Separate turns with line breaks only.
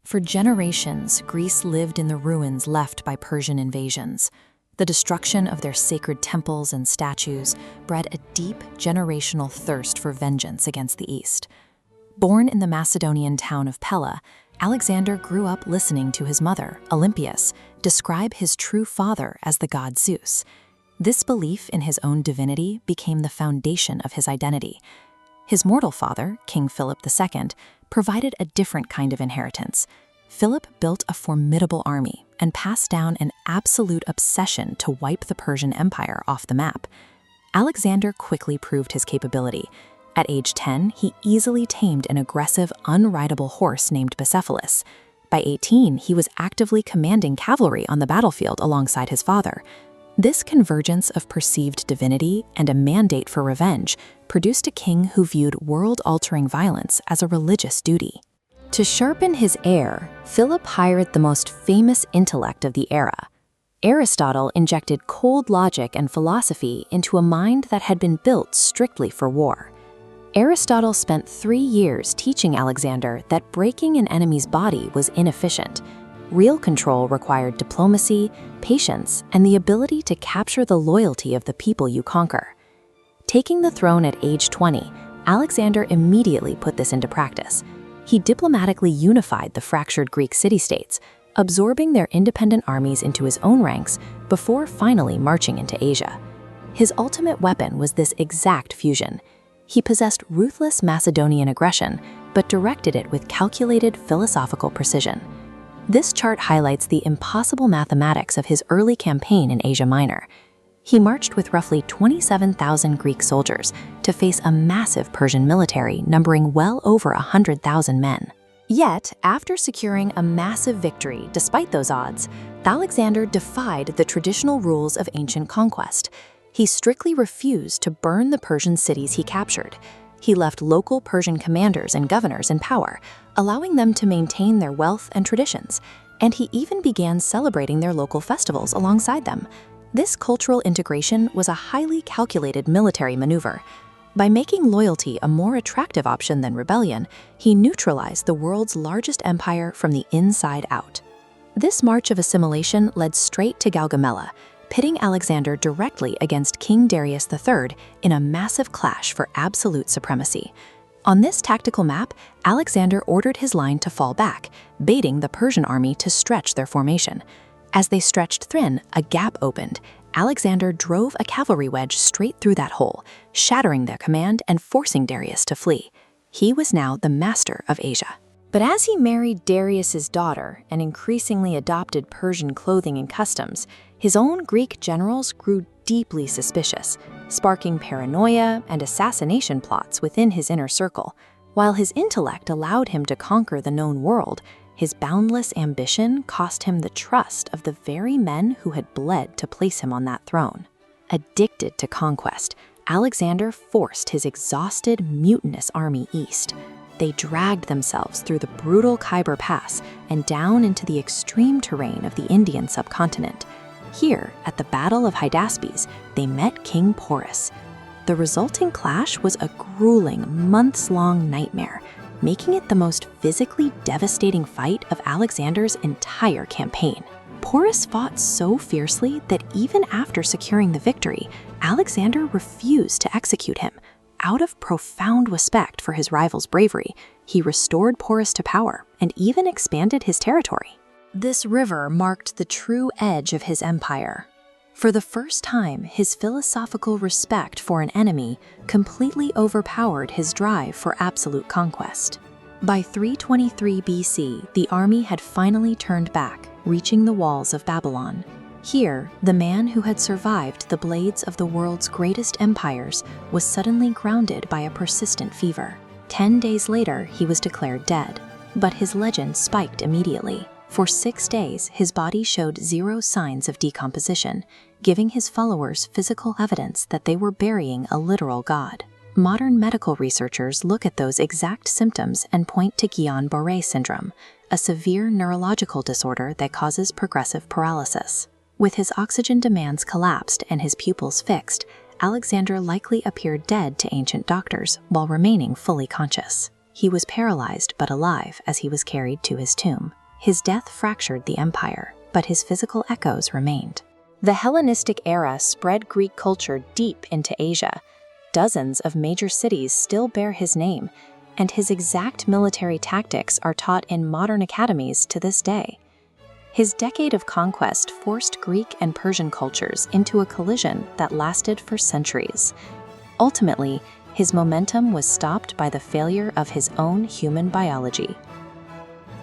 For generations, Greece lived in the ruins left by Persian invasions. The destruction of their sacred temples and statues bred a deep generational thirst for vengeance against the East. Born in the Macedonian town of Pella, Alexander grew up listening to his mother, Olympias, describe his true father as the god Zeus. This belief in his own divinity became the foundation of his identity. His mortal father, King Philip II, provided a different kind of inheritance. Philip built a formidable army and passed down an absolute obsession to wipe the Persian Empire off the map. Alexander quickly proved his capability. At age 10, he easily tamed an aggressive, unrideable horse named Bucephalus. By 18, he was actively commanding cavalry on the battlefield alongside his father. This convergence of perceived divinity and a mandate for revenge produced a king who viewed world-altering violence as a religious duty. To sharpen his heir, Philip hired the most famous intellect of the era. Aristotle injected cold logic and philosophy into a mind that had been built strictly for war. Aristotle spent 3 years teaching Alexander that breaking an enemy's body was inefficient. Real control required diplomacy, patience, and the ability to capture the loyalty of the people you conquer. Taking the throne at age 20, Alexander immediately put this into practice. He diplomatically unified the fractured Greek city-states, absorbing their independent armies into his own ranks before finally marching into Asia. His ultimate weapon was this exact fusion. He possessed ruthless Macedonian aggression, but directed it with calculated philosophical precision. This chart highlights the impossible mathematics of his early campaign in Asia Minor. He marched with roughly 27,000 Greek soldiers to face a massive Persian military numbering well over 100,000 men. Yet, after securing a massive victory despite those odds, Alexander defied the traditional rules of ancient conquest. He strictly refused to burn the Persian cities he captured. He left local Persian commanders and governors in power, allowing them to maintain their wealth and traditions, and he even began celebrating their local festivals alongside them. This cultural integration was a highly calculated military maneuver. By making loyalty a more attractive option than rebellion, he neutralized the world's largest empire from the inside out. This march of assimilation led straight to Gaugamela, pitting Alexander directly against King Darius III in a massive clash for absolute supremacy. On this tactical map, Alexander ordered his line to fall back, baiting the Persian army to stretch their formation. As they stretched thin, a gap opened. Alexander drove a cavalry wedge straight through that hole, shattering their command and forcing Darius to flee. He was now the master of Asia. But as he married Darius's daughter and increasingly adopted Persian clothing and customs, his own Greek generals grew deeply suspicious, sparking paranoia and assassination plots within his inner circle. While his intellect allowed him to conquer the known world, his boundless ambition cost him the trust of the very men who had bled to place him on that throne. Addicted to conquest, Alexander forced his exhausted, mutinous army east. They dragged themselves through the brutal Khyber Pass and down into the extreme terrain of the Indian subcontinent. Here, at the Battle of Hydaspes, they met King Porus. The resulting clash was a grueling, months-long nightmare, making it the most physically devastating fight of Alexander's entire campaign. Porus fought so fiercely that even after securing the victory, Alexander refused to execute him. Out of profound respect for his rival's bravery, he restored Porus to power and even expanded his territory. This river marked the true edge of his empire. For the first time, his philosophical respect for an enemy completely overpowered his drive for absolute conquest. By 323 BC, the army had finally turned back, reaching the walls of Babylon. Here, the man who had survived the blades of the world's greatest empires was suddenly grounded by a persistent fever. 10 days later, he was declared dead, but his legend spiked immediately. For 6 days, his body showed zero signs of decomposition, giving his followers physical evidence that they were burying a literal god. Modern medical researchers look at those exact symptoms and point to Guillain-Barré syndrome, a severe neurological disorder that causes progressive paralysis. With his oxygen demands collapsed and his pupils fixed, Alexander likely appeared dead to ancient doctors while remaining fully conscious. He was paralyzed but alive as he was carried to his tomb. His death fractured the empire, but his physical echoes remained. The Hellenistic era spread Greek culture deep into Asia. Dozens of major cities still bear his name, and his exact military tactics are taught in modern academies to this day. His decade of conquest forced Greek and Persian cultures into a collision that lasted for centuries. Ultimately, his momentum was stopped by the failure of his own human biology.